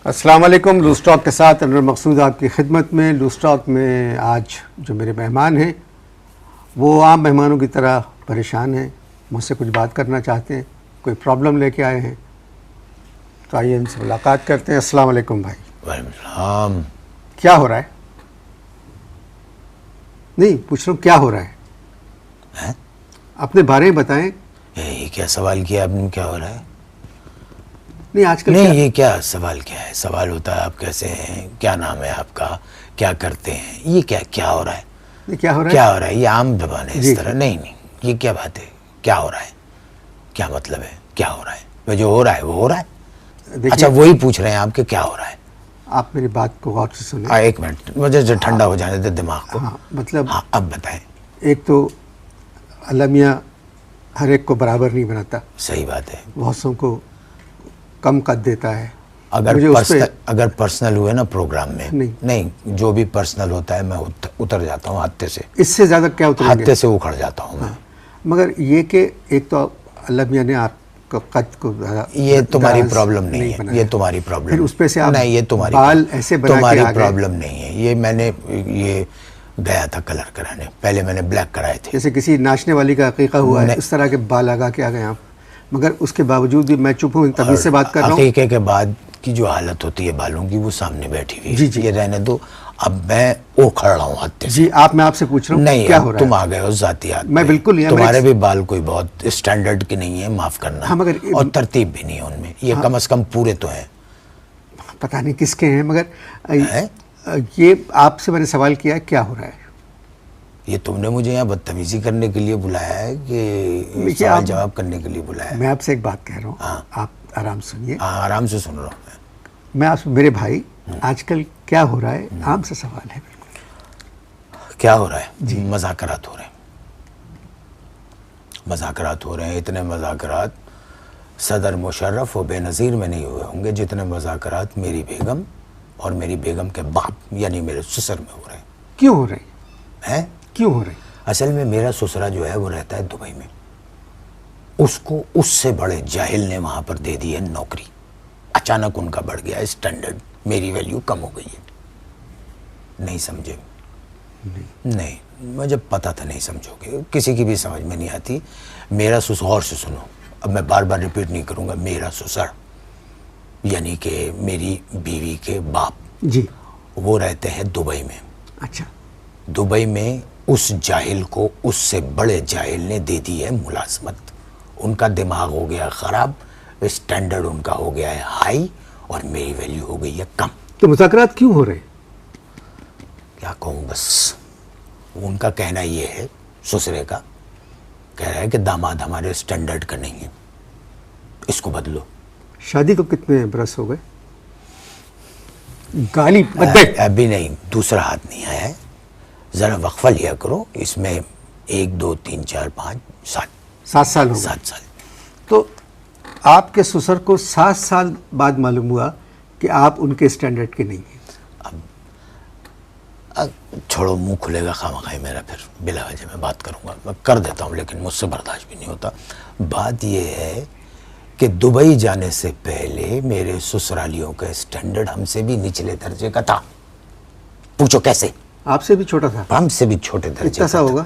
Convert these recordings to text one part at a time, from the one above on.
السلام علیکم. Loose talk کے ساتھ انور مقصود آپ کی خدمت میں. لوز ٹاک میں آج جو میرے مہمان ہیں وہ عام مہمانوں کی طرح پریشان ہیں, مجھ سے کچھ بات کرنا چاہتے ہیں, کوئی پرابلم لے کے آئے ہیں, تو آئیے ان سے ملاقات کرتے ہیں. السلام علیکم بھائی. وعلیکم السلام. کیا ہو رہا ہے؟ نہیں پوچھ رہا ہوں کیا ہو رہا ہے, اپنے بارے میں بتائیں. یہ کیا سوال کیا آپ نے, کیا ہو رہا ہے؟ نہیں آج کل نہیں, یہ کیا سوال کیا ہے؟ سوال ہوتا ہے آپ کیسے ہیں, کیا نام ہے آپ کا, کیا کرتے ہیں, یہ کیا ہو رہا ہے؟ کیا ہو رہا ہے؟ کیا ہو رہا ہے یہ عام زبان ہے جی اس طرح. نہیں یہ کیا بات ہے, کیا ہو رہا ہے, کیا مطلب ہے کیا ہو رہا ہے؟ وہ جو ہو رہا ہے وہ ہو رہا ہے. اچھا وہی پوچھ رہے ہیں آپ کہ کیا ہو رہا ہے. آپ میری بات کو غور سے سنیں. ایک منٹ, مجھے جو ٹھنڈا ہو جانے دے دماغ کو. ہاں مطلب ہاں اب بتائیں. ایک تو اللہ میاں ہر ایک کو برابر نہیں بناتا, صحیح بات ہے. بہت سو کو کم قد دیتا ہے. اگر پرسنل ہوئے نا پروگرام میں, نہیں جو بھی پرسنل ہوتا ہے میں اتر جاتا ہوں ہاتھے سے. اس سے زیادہ کیا اتریں گے؟ ہاتھے سے اکھڑ جاتا ہوں میں. مگر یہ کہ ایک تو اللہ میاں نے آپ کو قد کو یہ تمہاری پرابلم نہیں ہے, یہ تمہاری پرابلم. پھر اس پہ سے آپ نہیں, یہ تمہاری بال ایسے بنا کے تمہاری آ گئے. پرابلم نہیں ہے. یہ میں نے یہ گیا تھا کلر کرانے, پہلے میں نے بلیک کرائے تھے. جیسے کسی ناچنے والی کا عقیقہ ہوا ہے اس طرح کے بال لگا کے آ گئے آپ. مگر اس کے باوجود بھی میں چپ ہوں, تبھی سے بات کر رہا ہوں. عقیقے کے بعد کی جو حالت ہوتی ہے بالوں کی, وہ سامنے بیٹھی ہوئی ہے. جی یہ رہنے دو, اب میں اکھڑ رہا ہوں ہاتھے سے. جی میں آپ سے پوچھ رہا ہوں نہیں, کیا ہو رہا ہے؟ تم آ گئے ہو ذاتیات. میں بالکل تمہارے بھی بال کوئی بہت اسٹینڈرڈ کے نہیں ہے, معاف کرنا, اور ترتیب بھی نہیں ہے ان میں. یہ کم از کم پورے تو ہیں. پتہ نہیں کس کے ہیں, مگر یہ آپ سے میں نے سوال کیا کیا ہو رہا ہے. یہ تم نے مجھے یہاں بدتمیزی کرنے کے لیے بلایا ہے کہ سوال جواب کرنے کے لیے بلایا ہے؟ میں آپ سے ایک بات کہہ رہا ہوں, آپ آرام سنیے. ہاں آرام سے سن رہا ہوں میں آپ سے, میرے بھائی آج کل کیا ہو رہا ہے, عام سے سوال ہے. بالکل کیا ہو رہا ہے؟ مذاکرات ہو رہے ہیں, مذاکرات ہو رہے ہیں. اتنے مذاکرات صدر مشرف و بے نظیر میں نہیں ہوئے ہوں گے جتنے مذاکرات میری بیگم اور میری بیگم کے باپ یعنی میرے سسر میں ہو رہے ہیں. کیوں ہو رہے ہیں؟ کیوں ہو رہے ہیں؟ اصل میں میرا سسرا جو ہے وہ رہتا ہے دبئی میں. اس کو اس سے بڑے جاہل نے وہاں پر دے دی ہے نوکری. اچانک ان کا بڑھ گیا ہے اسٹینڈرڈ, میری ویلیو کم ہو گئی ہے. نہیں سمجھے؟ نہیں, مجھے پتا تھا نہیں سمجھو گے, کسی کی بھی سمجھ میں نہیں آتی. میرا سسر, غور سے سنو, اب میں بار بار ریپیٹ نہیں کروں گا. میرا سسر یعنی کہ میری بیوی کے باپ جی وہ رہتے ہیں دبئی میں. اچھا. دبئی میں اس جاہل کو اس سے بڑے جاہل نے دے دی ہے ملازمت. ان کا دماغ ہو گیا خراب, اسٹینڈرڈ ان کا ہو گیا ہے ہائی, اور میری ویلیو ہو گئی ہے کم. تو مذاکرات کیوں ہو رہے ہیں؟ کیا کہوں, بس ان کا کہنا یہ ہے, سسرے کا کہہ رہا ہے کہ داماد ہمارے اسٹینڈرڈ کا نہیں ہے, اس کو بدلو. شادی کو کتنے برس ہو گئے؟ گالی ابھی نہیں, دوسرا ہاتھ نہیں آیا ہے. ذرا وقفہ لیا کرو, اس میں 1 2 3 4 5 7 سال ہو گئے. 7 سال. تو آپ کے سسر کو 7 سال بعد معلوم ہوا کہ آپ ان کے اسٹینڈرڈ کے نہیں ہیں. اب چھوڑو, منہ کھلے گا خامخواہ میرا, پھر بلا وجہ میں بات کروں گا. میں کر دیتا ہوں لیکن مجھ سے برداشت بھی نہیں ہوتا. بات یہ ہے کہ دبئی جانے سے پہلے میرے سسرالیوں کا اسٹینڈرڈ ہم سے بھی نچلے درجے کا تھا. پوچھو کیسے؟ آپ سے بھی چھوٹا تھا؟ ہم سے بھی چھوٹے درجے کا ہوگا.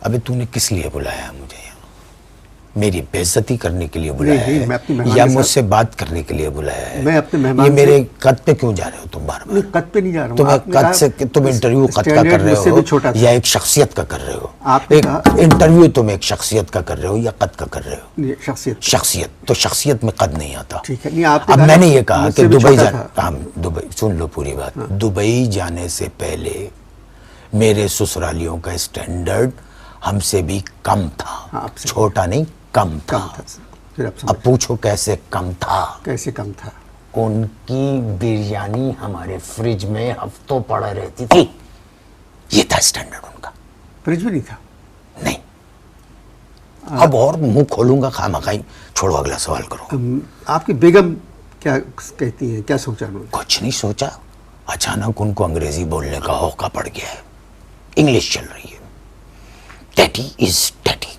ابھی تو نے کس لیے بلایا مجھے یہاں؟ میری بے عزتی کرنے کے لیے بلایا ہے یا مجھ سے بات کرنے کے لیے بلایا ہے؟ میں اپنے مہمان یہ میرے قد پہ کیوں جا رہے ہو تم بار بار؟ قد پہ نہیں جا رہا ہوں. قد سے تم انٹرویو قد کا کر رہے ہو یا ایک شخصیت کا کر رہے ہو؟ ایک انٹرویو تم ایک شخصیت کا کر رہے ہو یا قد کا کر رہے ہو؟ شخصیت. تو شخصیت میں قد نہیں آتا. اب میں نے یہ کہا کہ دبئی سن لو پوری بات. دبئی جانے سے پہلے میرے سسرالیوں کا اسٹینڈرڈ ہم سے بھی کم تھا. چھوٹا نہیں, کم تھا. اب پوچھو کیسے کم تھا؟ کیسے کم تھا؟ ان کی بریانی ہمارے فریج میں ہفتوں پڑا رہتی تھی. یہ تھا اسٹینڈرڈ ان کا. فریج بھی نہیں تھا؟ نہیں. اب اور منہ کھولوں گا خامخواہ. چھوڑو, اگلا سوال کرو. آپ کی بیگم کیا کہتی ہیں, کیا سوچا انہوں نے؟ کچھ نہیں سوچا. اچانک ان کو انگریزی بولنے کا ہوکا پڑ گیا ہے. انگلش چل رہی ہے. Daddy is daddy.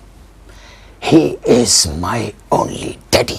He is my only daddy.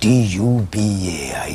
DUBAI,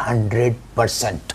100%।